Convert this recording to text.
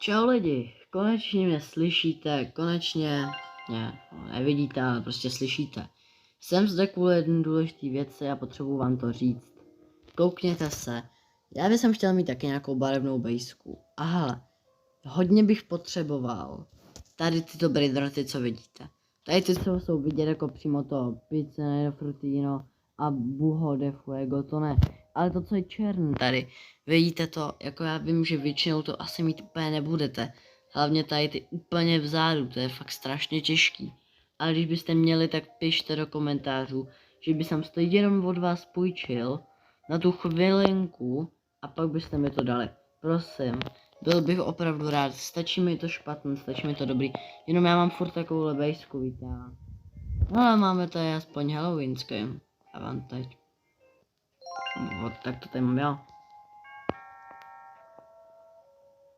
Čau lidi, konečně mě slyšíte, konečně mě nevidíte, ale prostě slyšíte. Jsem zde kvůli jedné důležité věci a potřebuji vám to říct. Koukněte se, já bych chtěl mít taky nějakou barevnou bejsku. A hele, hodně bych potřeboval tady tyto bridroty, co vidíte. Tady ty, co jsou vidět jako přímo to Pizza Frutino a Buho de Fuego, to ne. Ale to, co je černý tady, vidíte to, jako já vím, že většinou to asi mít úplně nebudete. Hlavně tady ty úplně vzadu, to je fakt strašně těžký. Ale když byste měli, tak pište do komentářů, že by jsem to jenom od vás půjčil na tu chvilinku a pak byste mi to dali. Prosím, byl bych opravdu rád, stačí mi to špatný, stačí mi to dobrý, jenom já mám furt takovou bejsku, víte. No ale máme tady aspoň halloweenský, a vám teď. Tak to tady mám já.